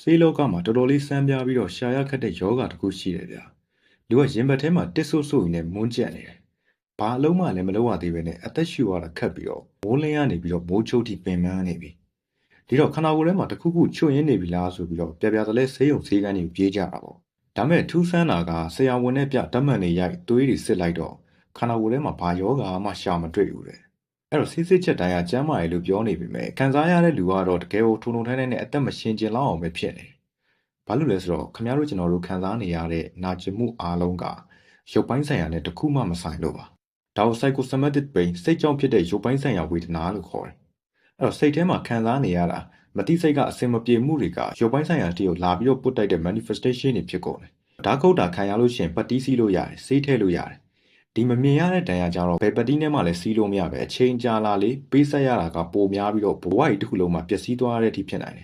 ဆေးလောကမှာတော်တော်လေးစမ်းပြားပြီးတော့ရှာရခက်တဲ့ယောဂတစ်ခုရှိတယ်ဗျာလူကရင်ဘတ်ထဲမှာတစ်ဆိုးဆိုးနေမွန်းကျက်နေတယ်ဘာအလုံးမှလည်းမလုပ်ရသေးပဲနဲ့အသက်ရှူရတာခက်ပြီးတော့မိုးလင်းရနေပြီးတော့မိုးချုပ်ထိပင်ပန်းနေပြီဒီတော့ခန္ဓာကိုယ်ထဲမှာတစ်ခုခုချွတ်ရင်းနေပြီလားဆိုပြီးတော့ပြပြတလဲဆေးရုံဆေးကန်းတွေပြေးကြတာပေါ့ဒါမဲ့ထူးဆန်းတာကဆရာဝန်နဲ့ပြဓာတ်မှန်တွေရိုက်သွေးတွေစစ်လိုက်တော့ခန္ဓာကိုယ်ထဲမှာဘာယောဂမှရှာမတွေ့ဘူးတဲ့အဲ့တော့ဆေးစစ်ချက်တိုင်းကကျန်းမာရလို့ပြောနေပြီမဲ့ခံစားရတဲ့လူကတော့တကယ်ကိုထုံထုံထိုင်းထိုင်းနဲ့အသက်မရှင်ကျင်လောက်အောင်ပဲဖြစ်နေဘာလို့လဲဆိုတော့ခင်ဗျားတို့ကျွန်တော်တို့ခံစားနေရတဲ့နာကျင်မှုအားလုံးကရုပ်ပိုင်းဆိုင်ရာနဲ့တခုမှမဆိုင်လို့ပါဒါကို psychosomatic pain စိတ်ကြောင့်ဖြစ်တဲ့ရုပ်ပိုင်းဆိုင်ရာဝေဒနာလို့ခေါ်တယ်အဲ့တော့စိတ်ထဲမှာခံစားနေရတာမတိစိတ်ကအစင်မပြေမှုတွေကရုပ်ပိုင်းဆိုင်ရာတည်းကိုလာပြီးတော့ပုတ်တိုက်တဲ့ manifestation တွေဖြစ်ကုန်တယ်ဓာတ်ကုတ်တာခံရလို့ရှိရင်ပတ်တီးစီးလို့ရတယ်ဆေးထည့်လို့ရတယ်ဒီမမြင်ရတဲ့ဒဏ်ရာကြတော့ဘယ်ပတ်တီးနဲ့မှလည်းစီးလို့မရပဲအချိန်ကြာလာလေပေးဆက်ရတာကပိုများပြီးတော့ဘဝကြီးတစ်ခုလုံးမှာပျက်စီးသွားတဲ့အထိဖြစ်နိုင်တယ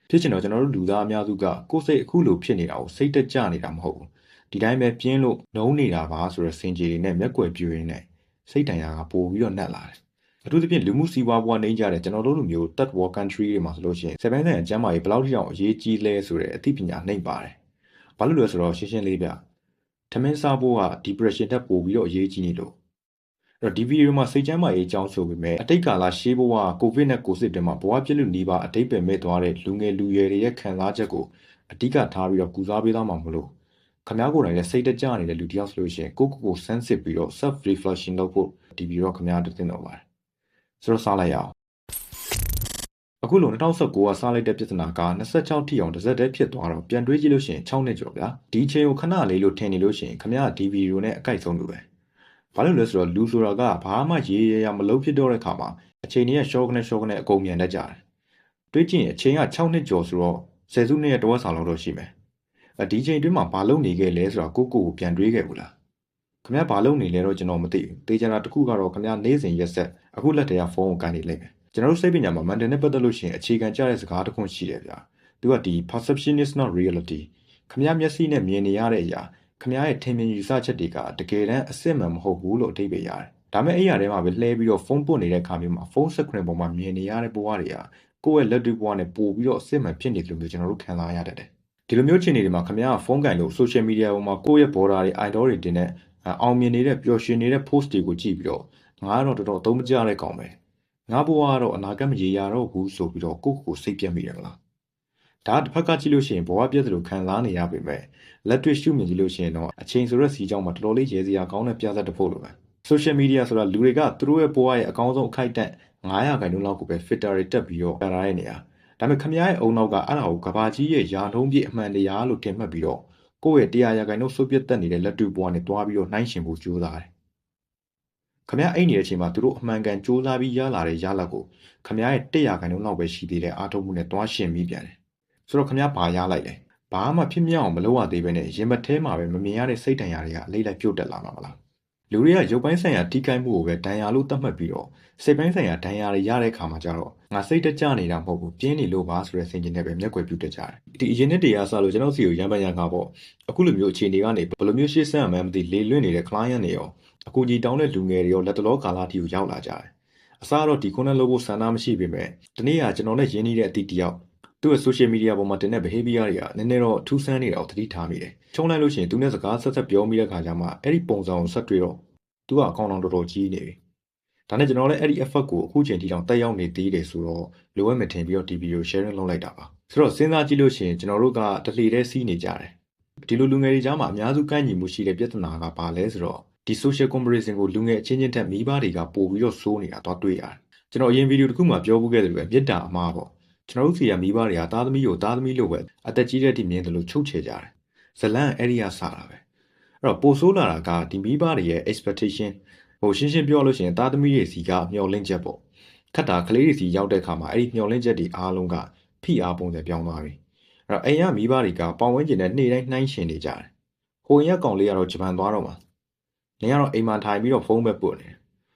်ဖြစ်ချင်တော့ကျွန်တော်တို့လူသားအများစုကကိုယ်စိတ်အခုလိုဖြစ်နေတာကိုစိတ်တက်ကြနေတာမဟုတ်ဘူးဒီတိုင်းပဲပြင်းလို့နှုံးနေတာပါဆိုတော့စင်ကြီးတွေနဲ့မျက်ကွယ်ပြူရင်းနဲ့စိတ်တန်ရာကပိုပြီးတော့နှက်လာတယ်အထူးသဖြင့်လူမှုစီးပွားဘဝနေကြတဲ့ကျွန်တော်တို့လူမျိုး third world country တွေမှာဆိုလို့ရှိရင်7ဆန်အကျမ်းမာရေးဘယ်လောက်ထိအောင်အရေးကြီးလဲဆိုတဲ့အသိပညာနှိမ့်ပါတယ်ဘာလို့လဲဆိုတော့ရှင်းရှင်းလေးပြထမင်းစားဖို့က depression တက်ပို့ပြီးတော့အရေးကြီးနေလို့အဲ့တော့ဒီဗီဒီယိုမှာစိတ်ကျန်းမာရေးအကြောင်းဆိုပေမဲ့အတိတ်ကာလရှေးဘဝကိုဗစ်နဲ့ကိုစစ်တွေမှာဘဝပြည့်လူနီးပါအတိတ်ပဲမဲ့သွားတဲ့လူငယ်လူရွယ်တွေရဲ့ခံစားချက်ကိုအဓိကထားပြီးတော့ကုစားပေးသားမှာမလို့ခမားကိုယ်တိုင်လည်းစိတ်တကြနေတဲ့လူတယောက်ဆိုလို့ရှိရင်ကိုစမ်းစစ်ပြီးတော့ self reflection လုပ်ဖို့ဒီဗီဒီယိုကခမားတို့သင်တော့ပါတယ်ဆိုတော့စားလိုက်ရအောင်အခုလို2019ကစားလိုက်တဲ့ပြဿနာက26ထိအောင်တစ်စက်တည်းဖြစ်သွားတော့ပြန်တွေးကြည့်လို့ရှိရင်6နှစ်ကျော်ဗျာဒီချိန်ကိုခဏလေးလို့ထင်နေလို့ရှိရင်ခမားဒီဗီဒီယိုနဲ့အကိုက်ဆုံးလို့ပဲဘာလို့လဲဆိုတော့လူဆိုတာကဘာမှရေးရမလုပ်ဖြစ်တော့တဲ့ခါမှာအချိန်ကြီးရှော့ကနေအကုန်မြန်တတ်ကြတယ်တွေးကြည့်ရင်အချိန်က6နှစ်ကျော်ဆိုတော့10စုနှစ်ရဲ့တဝက်စာလောက်တော့ရှိမယ်ဒီချိန်တွင်းမှာဘာလုပ်နေခဲ့လဲဆိုတာကိုပြန်တွေးခဲ့ဘူးလားခင်ဗျားဘာလုပ်နေလဲတော့ကျွန်တော်မသိဘူးတေးချာတာတစ်ခုကတော့ခင်ဗျားနေ့စဉ်ရက်ဆက်အခုလက်ထဲကဖုန်းကိုကန်နေလိမ့်မယ်ကျွန်တော်တို့စိတ်ပညာမှာ mental နဲ့ပတ်သက်လို့ရှိရင်အခြေခံကျတဲ့စကားတစ်ခုရှိတယ်ဗျာသူကဒီ perception is not reality ခင်ဗျားမျက်စိနဲ့မြင်နေရတဲ့အရာခင်ဗျားရဲ့ထင်မြင်ယူဆချက်တွေကတကယ်တမ်းအစစ်မှန်မဟုတ်ဘူးလို့အဓိပ္ပာယ်ရတယ်ဒါမဲ့အဲ့ရထဲမှာပဲလှဲပြီးတော့ဖုန်းပွတ်နေတဲ့ခါမျိုးမှာဖုန်းစကွန်ပေါ်မှာမြင်နေရတဲ့ဘဝတွေကကိုယ့်ရဲ့လက်တွေ့ဘဝနဲ့ပို့ပြီးတော့အစစ်မှန်ဖြစ်နေတယ်လို့ကျွန်တော်တို့ခံစားရတတ်တယ်ဒီလိုမျိုးအခြေအနေတွေမှာခင်ဗျားကဖုန်းကင်လို့ social media ပေါ်မှာကိုယ့်ရဲ့ border တွေ idol တွေတင်တဲ့အောင်မြင်နေတဲ့ပျော်ရွှင်နေတဲ့ post တွေကိုကြည့်ပြီးတော့ငါကတော့တော်တော်သုံးမကြတဲ့ကောင်ပဲငါဘဝကတော့အနာဂတ်မရေရာတော့ဘူးဆိုပြီးတော့ကိုစိတ်ပြတ်မိတယ်မလားဒါတစ်ဖက်ကကြည့်လို့ရှိရင်ဘဝပြည့်သလိုခံစားနေရပေမဲ့လက်တွေ့ရှုမြင်ကြည့်လို့ရှိရင်တော့အချိန်ဆိုတဲ့စီကြောင်းမှာတော်တော်လေးရေစရာကောင်းတဲ့ပြဿနာတစ်ဖို့လိုပဲ social media ဆိုတာလူတွေကသူတို့ရဲ့ဘဝရဲ့အကောင်းဆုံးအခိုက်အတန့်900%လောက်ကိုပဲ filter တွေတက်ပြီးတော့ပြထားတဲ့နေရာဒါပေမဲ့ခမ ्या ရဲ့အုံနောက်ကအဲ့ဒါကိုကဘာကြီးရဲ့ယာနှုံးပြည့်အမှန်တရားလို့တင်မှတ်ပြီးတော့ကိုယ့်ရဲ့100%ဆိုပြတ်တက်နေတဲ့လက်တွေ့ဘဝနဲ့တွားပြီးတော့နှိုင်းရှင်ဖို့ကြိုးစားတယ်ခမ ्या အိတ်နေတဲ့အချိန်မှာသူတို့အမှန်ကန်ကြိုးစားပြီးရလာတဲ့ရလဒ်ကိုခမ ्या ရဲ့100%လောက်ပဲရှိသေးတဲ့အားထုတ်မှုနဲ့တွားရှင်ပြီးပြန်တယ်ဆိုတော့ခမ ्या ဘာရလိုက်လဲဘာမှဖြစ်မြောက်အောင်မလုပ်ရသေးဘဲနဲ့ရင်မထဲမှာပဲမမြင်ရတဲ့စိတ်တန်ရာတွေကအလေးလိုက်ပြုတ်တက်လာမှာမလားလူတွေကရုပ်ပိုင်းဆိုင်ရာထိခိုက်မှုကိုပဲဒဏ်ရာလို့သတ်မှတ်ပြီးတော့စိတ်ပိုင်းဆိုင်ရာဒဏ်ရာတွေရတဲ့အခါမှာကျတော့ငါစိတ်တကြနေတာမဟုတ်ဘူးပြင်းနေလို့ပါဆိုတဲ့စိတ်ကြီးနဲ့ပဲမျက်ကွယ်ပြုတ်တက်ကြတယ်ဒီအရင်နှစ်တည်းကစလို့ကျွန်တော်စီကိုရမ်းပန်းရကားပေါ့အခုလိုမျိုးအခြေအနေကနေဘယ်လိုမျိုးရှေ့ဆက်မှန်းမသိလေလွင့်နေတဲ့ client တွေရောအကူကြီးတောင်းတဲ့လူငယ်တွေရောလက်တလောကာလအထိကိုရောက်လာကြတယ်အစားတော့ဒီခုနဲ့လို့ဖို့ဆန္ဒမရှိပေမဲ့ဒီနေ့ကကျွန်တော်နဲ့ရင်းနှီးတဲ့အသည့်တယောက်သူ့ရဲ့ social media ပေါ်မှာတင်တဲ့ behavior တွေကနည်းနည်းတော့ထူးဆန်းနေတာကိုသတိထားမိတယ်။ချုံလိုက်လို့ရှိရင်သူနဲ့စကားဆက်ပြောမိတဲ့ခါကျမှအဲ့ဒီပုံစံကိုဆက်တွေ့တော့သူကအကောင့်တော်တော်ကြီးနေပြီ။ဒါနဲ့ကျွန်တော်လည်းအဲ့ဒီ effort ကိုအခုချိန်ထိတောင်တက်ရောက်နေသေးတယ်ဆိုတော့လိုအပ်မထင်ပြီးတော့ဒီ video sharing လုပ်လိုက်တာပါ။ဆိုတော့စဉ်းစားကြည့်လို့ရှိရင်ကျွန်တော်တို့ကတလှေထဲစီးနေကြတယ်။ဒီလိုလူငယ်တွေကြားမှာအများစုကိုက်ညီမှုရှိတဲ့ပြဿနာကဘာလဲဆိုတော့ဒီ social comparison ကိုလူငယ်အချင်းချင်းတက်မိဘတွေကပို့ပြီးတော့စိုးနေတာတော့တွေ့ရတယ်။ကျွန်တော်အရင်ဗီဒီယိုတစ်ခုမှာပြောဖို့ခဲ့တယ်ပဲမေတ္တာအမှားပေါ့။ကျွန်တော်တို့စီကမိဘတွေကသားသမီးကိုသားသမီးလို့ပဲအသက်ကြီးတဲ့အထိမြင်တယ်လို့ချုပ်ချယ်ကြတယ်ဇလန်အဲ့ဒီကစတာပဲအဲ့တော့ပိုဆိုးလာတာကဒီမိဘတွေရဲ့ expectation ဟိုရှင်းပြောလို့ရှိရင်သားသမီးတွေစီကမျှော်လင့်ချက်ပေါ့ခက်တာကလေးတွေစီရောက်တဲ့အခါမှာအဲ့ဒီမျှော်လင့်ချက်တွေအားလုံးကဖိအားပုံစံပြောင်းသွားပြီအဲ့တော့အိမ်ကမိဘတွေကပေါင်ဝန်းကျင်နဲ့နေ့တိုင်းနှိုင်းရှင်နေကြတယ်ဟိုရက်ကောင်လေးကတော့ဂျပန်သွားတော့မှာနေကတော့အိမ်မှာထိုင်ပြီးတော့ဖုန်းပဲပို့နေ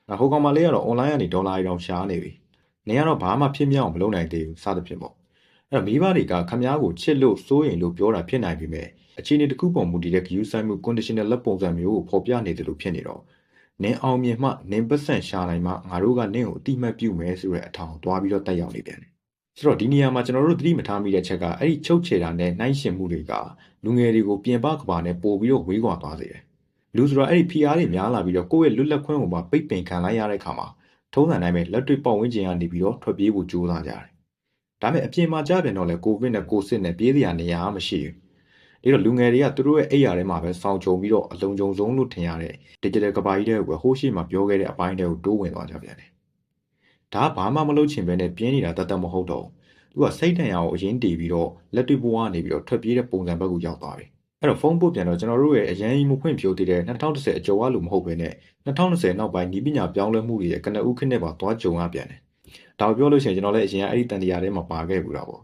တယ်ဟိုကောင်မလေးကတော့ online ကနေဒေါ်လာတွေတောင်ရှားနေပြီနေကတော့ဘာမှဖြစ်မြောက်မလုပ်နိုင်သေးဘူးစသဖြင့်ပေါ့အဲ့တော့မိဘတွေကခမားကိုချစ်လို့စိုးရင်လို့ပြောတာဖြစ်နိုင်ပြီမဲ့အခြေအနေတစ်ခုပေါ်မူတည်တဲ့ view side မှု conditional လက်ပုံစံမျိုးကိုဖော်ပြနေတယ်လို့ဖြစ်နေတော့နင်းအောင်မြင်မှနင်းပတ်စံရှာနိုင်မှငါတို့ကနင်းကိုအတိမတ်ပြုမယ်ဆိုတဲ့အထောင်သွားပြီးတော့တက်ရောက်နေပြန်တယ် ဆိုတော့ဒီနေရာမှာကျွန်တော်တို့သတိမထားမိတဲ့ချက်ကအဲ့ဒီချုပ်ချယ်တာနဲ့နှိုင်းယှဉ်မှုတွေကလူငယ်တွေကိုပြင်ပကဘာနဲ့ပို့ပြီးတော့ဝေးကွာသွားစေတယ်လူဆိုတာအဲ့ဒီ PR တွေများလာပြီးတော့ကိုယ့်ရဲ့လွတ်လပ်ခွင့်ကိုမှပိတ်ပင်ခံလိုက်ရတဲ့ခါမှာထုံးစံတိုင်းပဲလက်တွေ့ပတ်ဝန်းကျင်ကနေပြီးတော့ထွက်ပြေးဖို့ကြိုးစားကြတယ်ဒါပေမဲ့အပြင်မှာကြပြန်တော့လေကိုဗစ်နဲ့ကိုစစ်နဲ့ပြေးစရာနေရာမရှိဘူးဒါတော့လူငယ်တွေကသူတို့ရဲ့အိယာထဲမှာပဲစောင့်ကြုံပြီးတော့အလုံးကြုံဆုံးလို့ထင်ရတဲ့ digital ကဘာကြီးတွေကိုဟိုးရှိမှပြောခဲ့တဲ့အပိုင်းတွေကိုတိုးဝင်သွားကြပြန်တယ်ဒါကဘာမှမလုပ်ချင်ပဲနဲ့ပြင်းနေတာတတ်မဟုတ်တော့သူကစိတ်တန်ရာကိုအရင်တည်ပြီးတော့လက်တွေ့ဘဝကနေပြီးတော့ထွက်ပြေးတဲ့ပုံစံဘက်ကိုရောက်သွားပြီအဲ့တော့ဖုန်းပုတ်ပြန်တော့ကျွန်တော်တို့ရဲ့အရင်မဖွင့်ဖြိုးသေးတဲ့2010အကျော်ကလို့မဟုတ်ပဲနဲ့2020နောက်ပိုင်းဤပညာပြောင်းလဲမှုတွေရဲ့ကနဦးခင်းနဲ့ပါသွားကြုံရပြန်တယ်ဒါကိုပြောလို့ရှိရင်ကျွန်တော်လည်းအရင်ကအဲ့ဒီတန်တရားထဲမှာပါခဲ့ဘူးတာပေါ့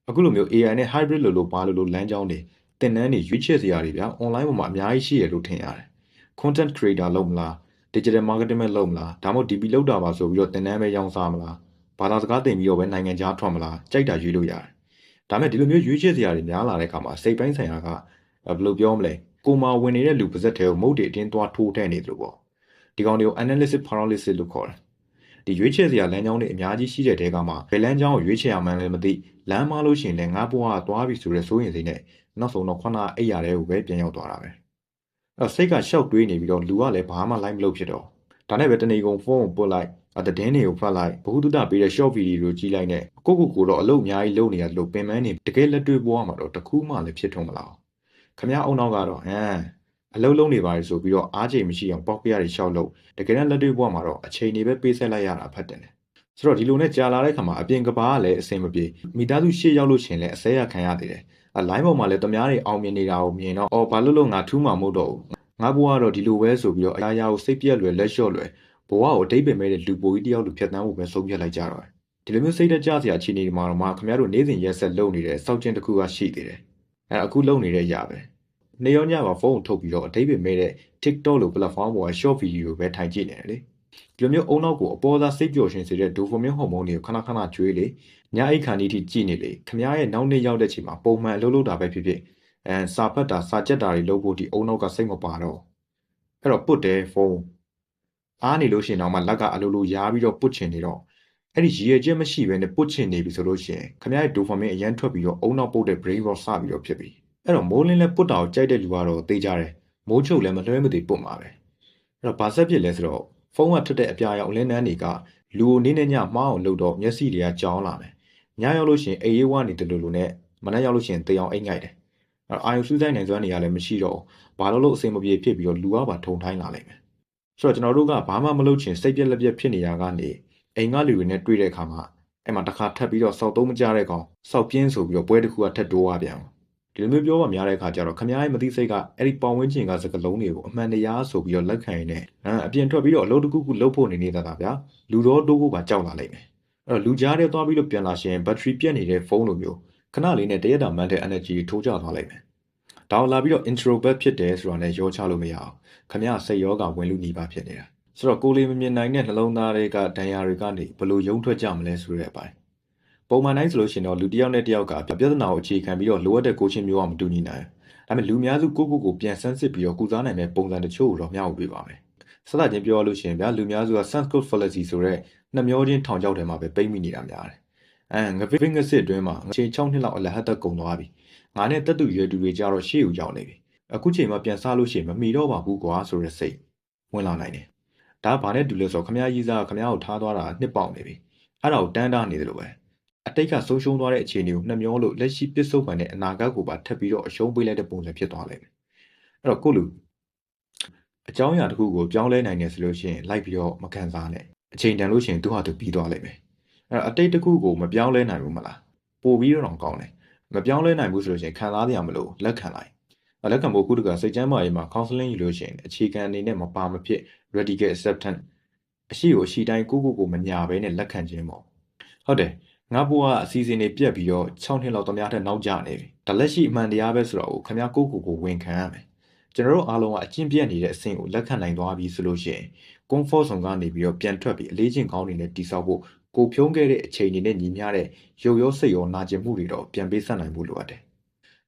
အခုလိုမျိုး AI နဲ့ hybrid လို့ပါလို့လမ်းကြောင်းတွေသင်တန်းတွေရွေးချယ်စရာတွေဗျာ online ပေါ်မှာအများကြီးရှိရလို့ထင်ရတယ် content creator လုပ်မလား digital marketing ပဲလုပ်မလားဒါမှမဟုတ် DP လုပ်တာပါဆိုပြီးတော့သင်တန်းပဲရောင်းစားမလားဘာသာစကားသင်ပြီးတော့ပဲနိုင်ငံခြားထွက်မလားကြိုက်တာရွေးလို့ရတယ်ဒါမဲ့ဒီလိုမျိုးရွေးချယ်စရာတွေများလာတဲ့အခါမှာစိတ်ပိုင်းဆိုင်ရာကဘယ်လိုပြောမလဲကိုမာဝင်နေတဲ့လူပါဇက်တွေကိုမုတ်တွေအတင်းသွားထိုးထဲနေသလိုပေါ့ဒီကောင်တွေကို analysis paralysis လို့ခေါ်တယ်ဒီရွေးချယ်စရာလမ်းကြောင်းတွေအများကြီးရှိတဲ့တဲကမှဘယ်လမ်းကြောင်းကိုရွေးချယ်ရမှန်းလည်းမသိလမ်းမလို့ရှိရင်လည်းငါ့ဘဝကသွားပြီဆိုတဲ့စိုးရင်စိတ်နဲ့နောက်ဆုံးတော့ခုနအိယာတဲ့ကိုပဲပြန်ရောက်သွားတာပဲအဲ့စိတ်ကရှောက်တွေးနေပြီးတော့လူကလည်းဘာမှလိုက်မလုပ်ဖြစ်တော့ဒါနဲ့ပဲတနေကုန်ဖုန်းကိုပုတ်လိုက်သတင်းတွေကိုဖတ်လိုက်ဘ ഹു တုတပေးတဲ့ short video ကိုကြည့်လိုက်နဲ့ကိုတော့အလုပ်အများကြီးလုပ်နေရတယ်လို့ပင်ပန်းနေတကယ်လက်တွေ့ဘဝမှာတော့တခုမှလည်းဖြစ်ထုံမလားခမ ्या အုံနောက်ကတော့အလုပ်လုံးနေပါလေဆိုပြီးတော့အားချိန်မရှိအောင်ပေါက်ပြရတွေရှောက်လို့တကယ်နဲ့လက်တွေ့ဘဝမှာတော့အချိန်တွေပဲပေးဆက်လိုက်ရတာဖတ်တယ်ဆိုတော့ဒီလိုနဲ့ကြာလာတဲ့ခါမှာအပြင်ကဘာကလည်းအဆင်မပြေမိသားစုရှေ့ရောက်လို့ရှင်လည်းအစဲရခံရသေးတယ်လိုင်းပေါ်မှာလည်းတမားတွေအောင်မြင်နေတာကိုမြင်တော့ဘာလို့ငါထူးမှာမဟုတ်တော့ဘူးငါဘဝကတော့ဒီလိုပဲဆိုပြီးတော့အရာရာကိုစိတ်ပြက်လွယ်လက်လျှော့လွယ်ဘဝကိုအတိတ်ပင်မဲ့တဲ့လူပိုကြီးတယောက်လိုဖြတ်သန်းဖို့ပဲဆုံးဖြတ်လိုက်ကြတော့ဒီလိုမျိုးစိတ်တကြစရာအခြေအနေတွေမှာတော့မှခင်ဗျားတို့နေ့စဉ်ရက်ဆက်လုပ်နေတဲ့စောက်ကျင်တစ်ခုကရှိသေးတယ်အခုလုပ်နေတဲ့အရာပဲနေရောညမှာဖုန်းကိုထုတ်ပြီးတော့အတိတ်ပင်မဲ့တဲ့ TikTok လို platform ပေါ်က short video ပဲထိုင်ကြည့်နေတယ်လေဒီလိုမျိုးအုံနောက်ကိုအပေါ်သားစိတ်ပျော်ရွှင်စေတဲ့ dopamine hormone တွေကိုခဏခဏကျွေးလေညအိတ်ခါနီးထိကြည့်နေလေခင်ဗျားရဲ့နောက်နေ့ရောက်တဲ့ချိန်မှာပုံမှန်အလုပ်လုပ်တာပဲဖြစ်ဖြစ်စာဖတ်တာစာကြက်တာတွေလုပ်ဖို့ဒီအုံနောက်ကစိတ်မပါတော့အဲ့တော့ပုတ်တယ်ဖုန်းအားနေလို့ရှိရင်တော့မှလက်ကအလိုလိုရားပြီးတော့ပုတ်ချင်နေတော့အဲ့ဒီရည်ရွယ်ချက်မရှိဘဲနဲ့ပုတ်ချင်နေပြီဆိုလို့ရှိရင်ခင်ဗျားရဲ့ dopamine အရန်ထွက်ပြီးတော့အုံနောက်ပုတ်တဲ့ brain rot စပြီးတော့ဖြစ်ပြီအဲ့တော့မိုးလင်းလဲပုတ်တာကိုကြိုက်တဲ့လူကတော့သိကြတယ်မိုးချုပ်လည်းမလွှဲမသိပုတ်မှာပဲအဲ့တော့ဘာဆက်ဖြစ်လဲဆိုတော့ဖုန်းကထွက်တဲ့အပြာရောင်လင်းနှန်းတွေကလူကိုနေ့နဲ့ညမှားအောင်လုပ်တော့မျက်စိတွေကကြောင်းလာမယ်ညရောက်လို့ရှိရင်အေးရေးဝနေတယ်လို့နဲ့မနက်ရောက်လို့ရှိရင်တေအောင်အိတ်ငိုက်တယ်အဲ့တော့အာယုစူးစိုက်နိုင်စွမ်းနေရလည်းမရှိတော့ဘာလို့အဆင်မပြေဖြစ်ပြီးတော့လူကပါထုံထိုင်းလာလိမ့်မယ်ဆိုတော့ကျွန်တော်တို့ကဘာမှမလုပ်ချင်စိတ်ပြက်လက်ပြက်ဖြစ်နေရကနေအိမ်ကလူတွေနဲ့တွေ့တဲ့အခါမှာအဲ့မှာတစ်ခါထပ်ပြီးတော့စောက်သုံးမကြတဲ့ကောင်စောက်ပြင်းဆိုပြီးတော့ပွဲတစ်ခုကထပ်တိုးသွားပြန်ဒီလိုမျိုးပြောမှများတဲ့အခါကျတော့ခမ ्या ရဲ့မသိစိတ်ကအဲ့ဒီပေါင်ဝင်းကျင်ကစကလုံးတွေကိုအမှန်တရားဆိုပြီးတော့လက်ခံရင်းနဲ့အပြင်ထွက်ပြီးတော့အလုပ်တစ်ခုခုလုပ်ဖို့နေနေတာဗျာလူတော်တိုးဖို့ပါကြောက်လာလိမ့်မယ်အဲ့တော့လူကြားထဲသွားပြီးတော့ပြန်လာရှင်ဘက်ထရီပြတ်နေတဲ့ဖုန်းလိုမျိုးခဏလေးနဲ့တရက်တာမှန်တဲ့ energy ထိုးကျသွားလိမ့်မယ်ဒါအောင်လာပြီးတော့ introvert ဖြစ်တယ်ဆိုတာနဲ့ရောချလို့မရအောင်ခမ ्या စိတ်ရောဂါဝင်လူနေပါဖြစ်နေတာဆိုတော့ကိုလေးမမြင်နိုင်တဲ့နှလုံးသားတွေကဒဏ်ရာတွေကနေဘလို့ရုံထွက်ကြမလဲဆိုတဲ့အပိုင်းပုံမှန်တိုင်းဆိုလို့ရှိရင်တော့လူတစ်ယောက်နဲ့တစ်ယောက်ကပြဿနာကိုအခြေခံပြီးတော့လိုအပ်တဲ့ကိုချင်းမျိုးကမတူညီနိုင်ဒါပေမဲ့လူများစုကိုပြန်ဆန်းစစ်ပြီးတော့ကုစားနိုင်တဲ့ပုံစံတချို့ကိုတော့မျှဝေပေးပါမယ်စသချင်းပြောလို့ရှိရင်ဗျာလူများစုက sense code fallacy ဆိုတဲ့နှမျောချင်းထောင်ချောက်ထဲမှာပဲပိတ်မိနေတာများတယ်ငါဗင်းငစစ်အတွင်းမှာအချိန်6နှစ်လောက်အလဟတ်သက်ကုန်သွားပြီငါနဲ့တက်တူရွယ်တူတွေကြတော့ရှေ့ကိုရောက်နေပြီအခုချိန်မှာပြန်စားလို့ရှိရင်မမီတော့ပါဘူးကွာဆိုတဲ့စိတ်ဝင်လာနိုင်တယ်ဒါဘာနဲ့တူလဲဆိုတော့ခမ ्या ကြီးစားခမ ्या ကိုထားသွားတာနှစ်ပေါက်နေပြီအဲ့ဒါကိုတန်းတားနေတယ်လို့ပဲအတိတ်ကဆုံးရှုံးသွားတဲ့အခြေအနေကိုနှမျောလို့လက်ရှိပစ္စုပန်နဲ့အနာဂတ်ကိုပါထပ်ပြီးတော့အရှုံးပေးလိုက်တဲ့ပုံစံဖြစ်သွားလိမ့်မယ်အဲ့တော့ကိုလူအကြောင်းအရာတစ်ခုကိုပြောင်းလဲနိုင်တယ်ဆိုလို့ရှိရင်လိုက်ပြီးတော့မခံစားနဲ့အချိန်တန်လို့ရှိရင်သူ့ဟာသူပြီးသွားလိမ့်မယ်အဲ့တော့အတိတ်တစ်ခုကိုမပြောင်းလဲနိုင်ဘူးမလားပို့ပြီးတော့ကောင်းတယ်မပြောင်းလဲနိုင်ဘူးဆိုလို့ရှိရင်ခံစားရမလို့လက်ခံလိုက်လက်ခံဖို့ခုတကစိတ်ကျမ်းမာရေးမှာ counseling ယူလို့ရှိရင်အခြေခံအနေနဲ့မပါမဖြစ် radical acceptance အရှိကိုအရှိတိုင်းကိုမညာဘဲနဲ့လက်ခံခြင်းပေါ့ဟုတ်တယ်ငါဘွားအစီအစဉ်တွေပြက်ပြီးတော့6နှစ်လောက်တမရတဲ့နောက်ကျနေပြီဒါလက်ရှိအမှန်တရားပဲဆိုတော့ခင်ဗျားကိုဝန်ခံရမယ်ကျွန်တော်တို့အားလုံးကအကျင့်ပြက်နေတဲ့အဆင့်ကိုလက်ခံနိုင်သွားပြီဆိုလို့ရှိရင် comfort zone ကနေပြီးတော့ပြန်ထွက်ပြီးအလေးချင်းကောင်းနေနဲ့တိဆောက်ဖို့ကိုဖြုံးခဲ့တဲ့အချိန်တွေနဲ့ညီမျှတဲ့ရုပ်ရောစိတ်ရောနာကျင်မှုတွေတော့ပြန်ပေးဆက်နိုင်ဖို့လိုအပ်တယ်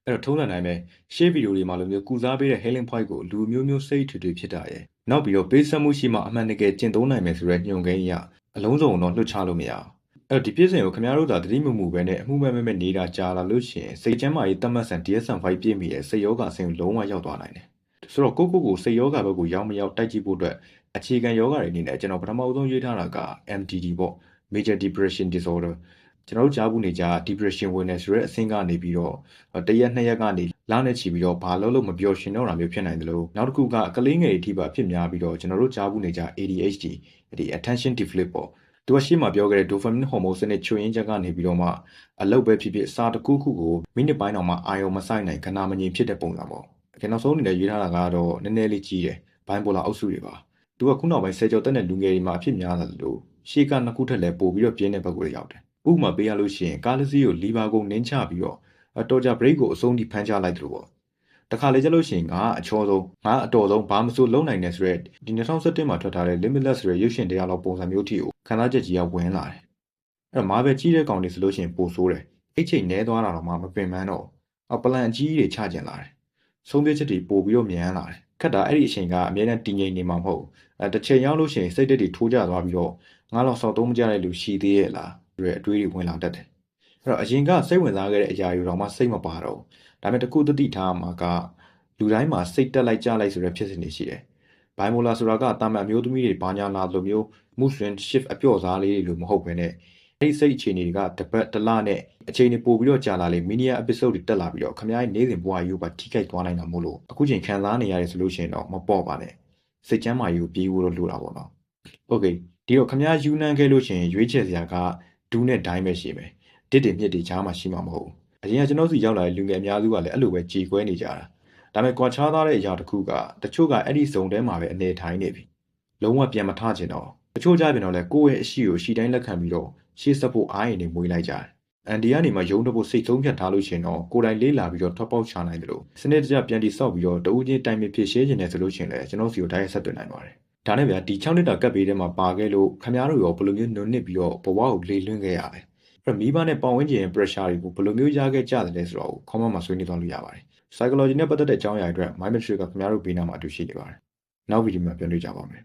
အဲ့တော့ထုံးစံတိုင်းပဲရှေ့ဗီဒီယိုတွေမှာလိုမျိုးကုစားပေးတဲ့ healing point ကိုလူမျိုးမျိုးစိတ်ထွေဖြစ်တာရဲ့နောက်ပြီးတော့ပေးဆက်မှုရှိမှအမှန်တကယ်ကျင့်သုံးနိုင်မယ်ဆိုတဲ့ညွှန်ကိန်းအရအလုံးစုံတော့လွှတ်ချလို့မရဘူး အဲ့တော့ဒီဖြစ်စဉ်ကိုခင်ဗျားတို့သာသတိမမူပဲနဲ့အမှုမဲ့နေတာကြာလာလို့ရှိရင်စိတ်ကျန်းမာရေးတတ်မှတ်ဆန် DSM-5 ပြည့်မီရဲ့စိတ်ယောဂအဆင့်ကိုလုံးဝရောက်သွားနိုင်တယ်ဆိုတော့ကိုစိတ်ယောဂဘက်ကိုရောက်မရောက်တိုက်ကြည့်ဖို့အတွက်အခြေခံယောဂတွေအနေနဲ့ကျွန်တော်ပထမဆုံးရေးထားတာက MDD ပေါ့ Major Depression Disorder ကျွန်တော်တို့ကြားဘူးနေကြ depression ဝင်နေဆိုတဲ့အဆင့်ကနေပြီးတော့တရက်နှစ်ရက်ကနေလနဲ့ချီပြီးတော့ဘာလို့မပြောရှင်တော့တာမျိုးဖြစ်နိုင်တယ်လို့နောက်တစ်ခုကကလေးငယ်တွေထိပါဖြစ်များပြီးတော့ကျွန်တော်တို့ကြားဘူးနေကြ ADHD ဒီ attention deficit ပေါ့သူကရှေ့မှာပြောခဲ့တဲ့ dopamine hormone စနစ်ချွတ်ယင်းချက်ကနေပြီးတော့မှအလုပ်ပဲဖြစ်ဖြစ်စာတစ်ခုခုကိုမိနစ်ပိုင်းတော့မှအာရုံမစိုက်နိုင်ခဏမငြိမ်ဖြစ်တဲ့ပုံစံပေါ့ကျွန်တော်ဆုံးအနေနဲ့ရေးထားတာကတော့နည်းနည်းလေးကြီးတယ်ဘိုင်းပိုလာအုပ်စုတွေပါသူကခုနောက်ပိုင်းဆယ်ကျော်တက်တဲ့လူငယ်တွေမှာအဖြစ်များလာတယ်လို့ရှေ့ကနှစ်ခုထက်လည်းပို့ပြီးတော့ပြင်းတဲ့ဘက်ကိုရောက်တယ်ဥပမာပေးရလို့ရှိရင်ကားတစ်စီးကိုလီဗာကိုနင်းချပြီးတော့တော်ကြ brake ကိုအဆုံးထိဖမ်းချလိုက်တယ်လို့ပေါ့တခါလေကျလို့ရှိရင်ငါအချောဆုံးငါအတော်ဆုံးဘာမစိုးလုံးနိုင်နေဆိုရက်ဒီ2017မှာထွက်ထားတဲ့ Limitless ဆိုတဲ့ရုပ်ရှင်တရားလောက်ပုံစံမျိုးထိကိုခန္ဓာချက်ကြီးကဝင်လာတယ်အဲ့တော့မာပဲကြီးတဲ့ကောင်တွေဆိုလို့ရှိရင်ပိုဆိုးတယ်အိတ်ချိန်နဲသွားတာတော့မှမပင်ပန်းတော့ပလန်အကြီးတွေချကျင်လာတယ်ဆုံးဖြတ်ချက်တွေပို့ပြီးတော့မြန်လာတယ်ခက်တာအဲ့ဒီအချိန်ကအများနဲ့တည်ငြိမ်နေမှာမဟုတ်တစ်ချိန်ရောက်လို့ရှိရင်စိတ်ဓာတ်တွေထိုးကျသွားပြီးတော့ငါတော့စောက်သုံးမကြတဲ့လူရှိသေးရဲ့လားဆိုတဲ့အတွေးတွေဝင်လာတတ်တယ်အဲ့တော့အရင်ကစိတ်ဝင်စားခဲ့တဲ့အရာတွေတော့မှစိတ်မပါတော့ဒါပေမဲ့တခုသတိထားမှာကလူတိုင်းမှာစိတ်တက်လိုက်ကြလိုက်ဆိုတဲ့ဖြစ်စဉ်တွေရှိတယ်ဘိုင်မိုလာဆိုတာကတာမန်အမျိုးသမီးတွေဘာညာလာလိုမျိုးမူစလင် shift အပြော့စားလေးတွေလိုမဟုတ်ဘဲနဲ့အဲ့ဒီစိတ်အခြေအနေတွေကတပတ်တစ်လနဲ့အချိန်တွေပို့ပြီးတော့ကြာလာလေ mini episode တွေတက်လာပြီးတော့ခမိုင်းနေ့စဉ်ဘဝရိုးပါထိခိုက်သွားနိုင်တာမို့လို့အခုချိန်ခံစားနေရတယ်ဆိုလို့ရှိရင်တော့မပေါ့ပါနဲ့စိတ်ချမ်းမာရေးကိုပြေးဖို့တော့လိုတာပေါ့နော်။ Okay ဒီတော့ခမည်းယူနန်းခဲ့လို့ရှိရင်ရွေးချယ်စရာကဒူးနဲ့ဒိုင်းပဲရှိမယ်။တစ်တွေမြစ်တွေကြားမှာရှိမှာမဟုတ်ဘူး။အရင်ကကျွန်တော်စီရောက်လာတဲ့လူငယ်အများစုကလည်းအဲ့လိုပဲကြေကွဲနေကြတာ။ဒါပေမဲ့ကွာခြားသားတဲ့အရာတစ်ခုကတချို့ကအဲ့ဒီဇုံထဲမှာပဲအနေထိုင်နေပြီ။လုံးဝပြန်မထချင်တော့တချို့ကြပြန်တော့လဲကိုယ့်ရဲ့အရှိကိုရှီတိုင်းလက်ခံပြီးတော့ရှေ့ဆက်ဖို့အားရင်တွေမွေးလိုက်ကြတယ်။အန်ဒီကနေမှယုံတော့ဖို့စိတ်သုံးဖြတ်ထားလို့ရှိရင်တော့ကိုယ်တိုင်လေးလာပြီးတော့ထွက်ပေါက်ချနိုင်တယ်လို့စနစ်တကျပြန်တိဆောက်ပြီးတော့တဦးချင်းတိုင်ပင်ဖြစ်ရှင်းနေတယ်ဆိုလို့ရှိရင်လည်းကျွန်တော်စီကိုတိုက်ရိုက်ဆက်သွင်းနိုင်ပါတယ်။ဒါနဲ့ဗျာဒီ6နှစ်တာကပ်ပေးထဲမှာပါခဲ့လို့ခင်ဗျားတို့ရောဘယ်လိုမျိုးနုံနစ်ပြီးတော့ဘဝကိုလေလွင့်ခဲ့ရလဲအဲ့တော့မိဘနဲ့ပတ်ဝန်းကျင်ရဲ့ pressure တွေကိုဘယ်လိုမျိုးရခဲ့ကြတယ်လဲဆိုတော့ comment မှာဆွေးနွေးသွားလို့ရပါတယ် psychology နဲ့ပတ်သက်တဲ့အကြောင်းအရာတွေအတွက် my matric ကခင်ဗျားတို့ဘေးနားမှာအတူရှိနေပါတယ်နောက်ဗီဒီယိုမှာပြန်တွေ့ကြပါမယ်